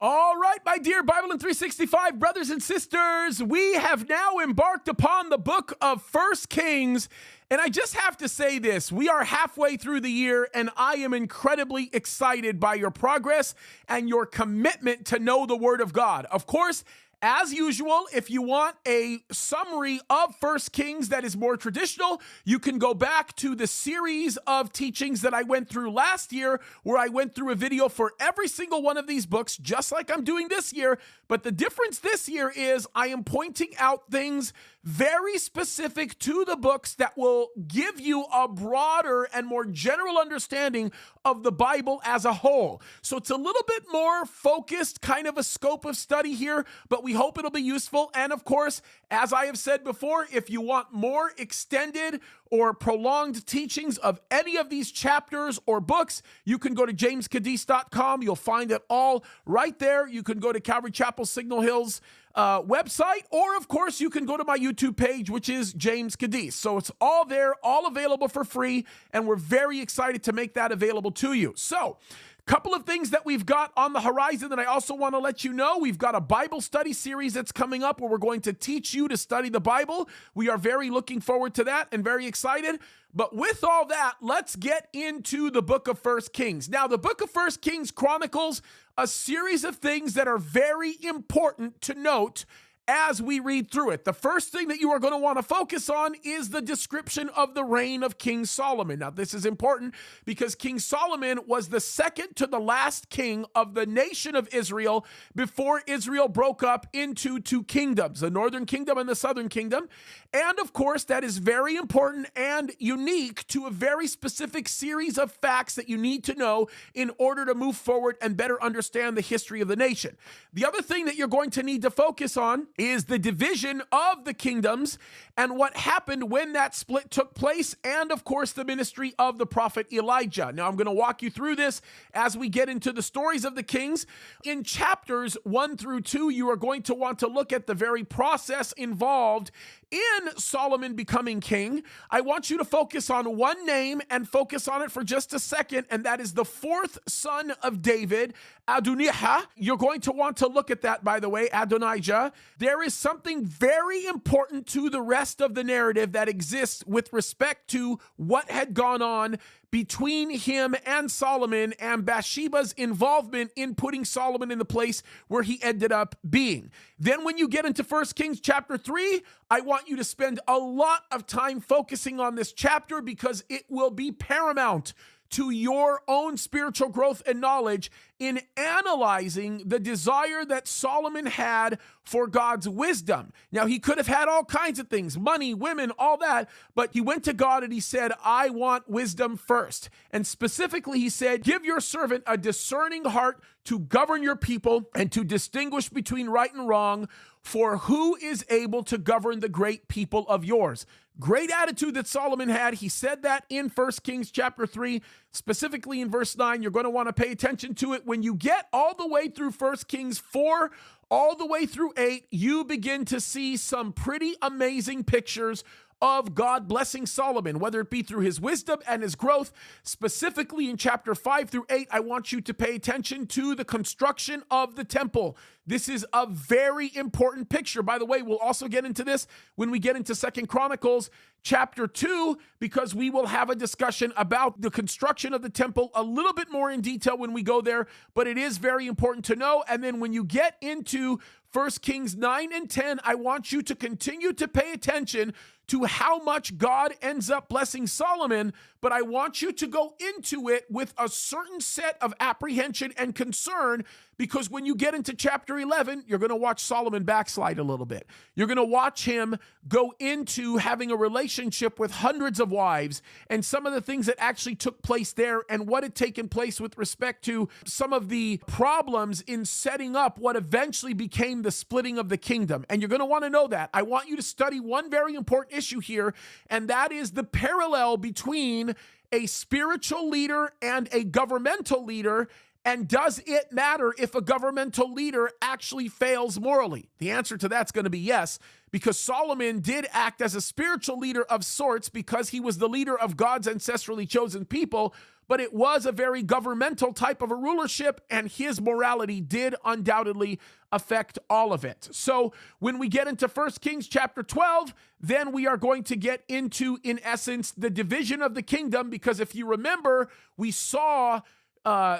All right, my dear BIBLEin365 brothers and sisters, we have now embarked upon the book of 1 Kings. And I just have to say this, we are halfway through the year and I am incredibly excited by your progress and your commitment to know the Word of God. Of course, as usual, if you want a summary of 1 Kings that is more traditional, you can go back to the series of teachings that I went through last year, where I went through a video for every single one of these books, just like I'm doing this year. But the difference this year is I am pointing out things very specific to the books that will give you a broader and more general understanding of the Bible as a whole. So it's a little bit more focused, kind of a scope of study here, but we hope it'll be useful. And of course, as I have said before, if you want more extended or prolonged teachings of any of these chapters or books, you can go to jamescadiz.com. You'll find it all right there. You can go to Calvary Chapel Signal Hills website, or of course you can go to my YouTube page, which is James Cadiz. So it's all there, all available for free, and we're very excited to make that available to you. So couple of things that we've got on the horizon that I also want to let you know. We've got a Bible study series that's coming up where we're going to teach you to study the Bible. We are very looking forward to that and very excited. But with all that, let's get into the book of 1 Kings. Now, the book of 1 Kings chronicles a series of things that are very important to note as we read through it. The first thing that you are going to want to focus on is the description of the reign of King Solomon. Now, this is important because King Solomon was the second to the last king of the nation of Israel before Israel broke up into two kingdoms, the northern kingdom and the southern kingdom. And of course, that is very important and unique to a very specific series of facts that you need to know in order to move forward and better understand the history of the nation. The other thing that you're going to need to focus on is the division of the kingdoms and what happened when that split took place, and of course the ministry of the prophet Elijah. Now I'm going to walk you through this as we get into the stories of the kings. In chapters 1 through 2, you are going to want to look at the very process involved in Solomon becoming king. I want you to focus on one name and focus on it for just a second, and that is the fourth son of David, Adonijah. You're going to want to look at that, by the way, Adonijah. There is something very important to the rest of the narrative that exists with respect to what had gone on between him and Solomon and Bathsheba's involvement in putting Solomon in the place where he ended up being. Then when you get into 1 Kings chapter 3, I want you to spend a lot of time focusing on this chapter because it will be paramount to your own spiritual growth and knowledge in analyzing the desire that Solomon had for God's wisdom. Now, he could have had all kinds of things, money, women, all that, but he went to God and he said, I want wisdom first. And specifically, he said, give your servant a discerning heart to govern your people and to distinguish between right and wrong, for who is able to govern the great people of yours? Great attitude that Solomon had. He said that in 1 Kings chapter 3, specifically in verse 9. You're going to want to pay attention to it. When you get all the way through 1 Kings 4, all the way through 8, you begin to see some pretty amazing pictures of God blessing Solomon, whether it be through his wisdom and his growth. Specifically in chapter 5 through 8, I want you to pay attention to the construction of the temple. This is a very important picture. By the way, we'll also get into this when we get into 2 Chronicles chapter 2, because we will have a discussion about the construction of the temple a little bit more in detail when we go there, but it is very important to know. And then when you get into 1 Kings 9 and 10, I want you to continue to pay attention to how much God ends up blessing Solomon, but I want you to go into it with a certain set of apprehension and concern, because when you get into chapter 11, you're going to watch Solomon backslide a little bit. You're going to watch him go into having a relationship with hundreds of wives and some of the things that actually took place there and what had taken place with respect to some of the problems in setting up what eventually became the splitting of the kingdom. And you're going to want to know that. I want you to study one very important issue here, and that is the parallel between a spiritual leader and a governmental leader, And does it matter if a governmental leader actually fails morally? The answer to that's going to be yes, because Solomon did act as a spiritual leader of sorts because he was the leader of God's ancestrally chosen people, but it was a very governmental type of a rulership, and his morality did undoubtedly affect all of it. So when we get into 1 Kings chapter 12, then we are going to get into, in essence, the division of the kingdom, because if you remember, we saw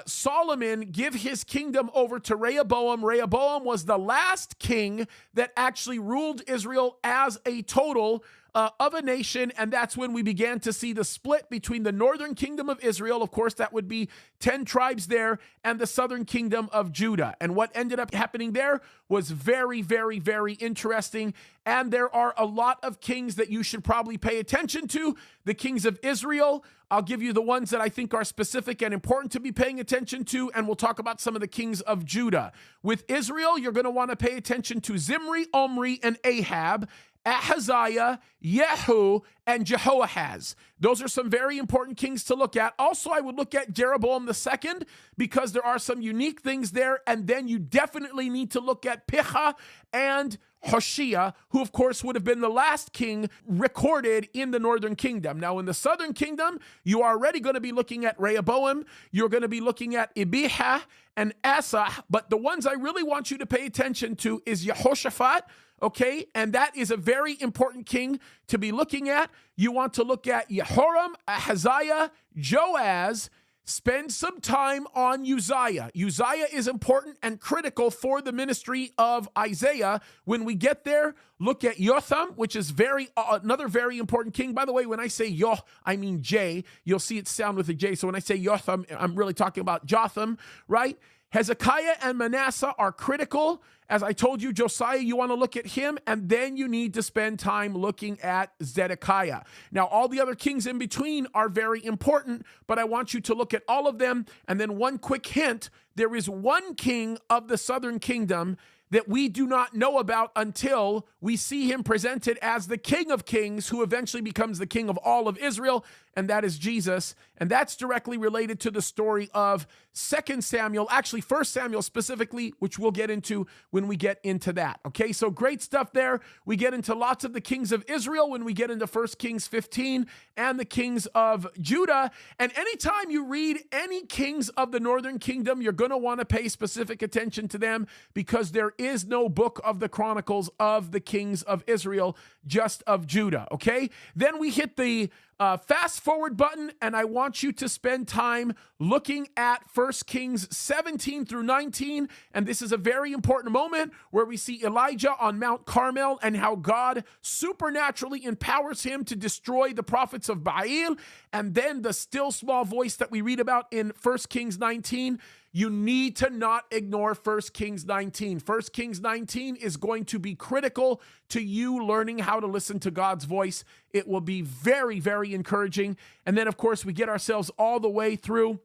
Solomon give his kingdom over to Rehoboam. Rehoboam was the last king that actually ruled Israel as a total of a nation, and that's when we began to see the split between the northern kingdom of Israel, of course that would be 10 tribes there, and the southern kingdom of Judah. And what ended up happening there was very, very, very interesting, and there are a lot of kings that you should probably pay attention to. The kings of Israel, I'll give you the ones that I think are specific and important to be paying attention to, and we'll talk about some of the kings of Judah. With Israel, you're going to want to pay attention to Zimri, Omri, and Ahab, Ahaziah, Jehu, and Jehoahaz. Those are some very important kings to look at. Also, I would look at Jeroboam II because there are some unique things there. And then you definitely need to look at Pekah and Hoshea, who of course would have been the last king recorded in the northern kingdom. Now in the southern kingdom, you are already going to be looking at Rehoboam. You're going to be looking at Ibihah and Asa. But the ones I really want you to pay attention to is Jehoshaphat. Okay, and that is a very important king to be looking at. You want to look at Jehoram, Ahaziah, Joaz. Spend some time on Uzziah. Uzziah is important and critical for the ministry of Isaiah. When we get there, look at Jotham, which is another very important king. By the way, when I say Yoh, I mean J. You'll see it sound with a J. So when I say Jotham, I'm really talking about Jotham, right? Hezekiah and Manasseh are critical. As I told you, Josiah, you want to look at him, and then you need to spend time looking at Zedekiah. Now, all the other kings in between are very important, but I want you to look at all of them. And then one quick hint, there is one king of the southern kingdom that we do not know about until we see him presented as the King of Kings, who eventually becomes the king of all of Israel, and that is Jesus. And that's directly related to the story of 2 Samuel, actually 1 Samuel specifically, which we'll get into when we get into that. Okay, so great stuff there. We get into lots of the kings of Israel when we get into 1 Kings 15 and the kings of Judah. And anytime you read any kings of the northern kingdom, you're going to want to pay specific attention to them, because there is no book of the Chronicles of the kings of Israel, just of Judah. Okay, then we hit the fast forward button, and I want you to spend time looking at 1 Kings 17 through 19. And this is a very important moment where we see Elijah on Mount Carmel and how God supernaturally empowers him to destroy the prophets of Baal. And then the still small voice that we read about in 1 Kings 19. You need to not ignore 1 Kings 19. 1 Kings 19 is going to be critical to you learning how to listen to God's voice. It will be very, very encouraging. And then, of course, we get ourselves all the way through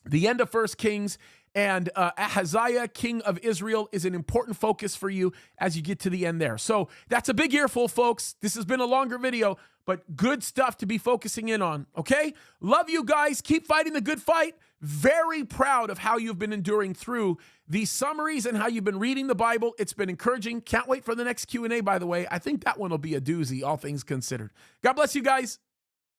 the end of 1 Kings, and Ahaziah, king of Israel, is an important focus for you as you get to the end there. So that's a big earful, folks. This has been a longer video, but good stuff to be focusing in on, okay? Love you guys. Keep fighting the good fight. Very proud of how you've been enduring through these summaries and how you've been reading the Bible. It's been encouraging. Can't wait for the next Q&A, by the way. I think that one will be a doozy, all things considered. God bless you guys.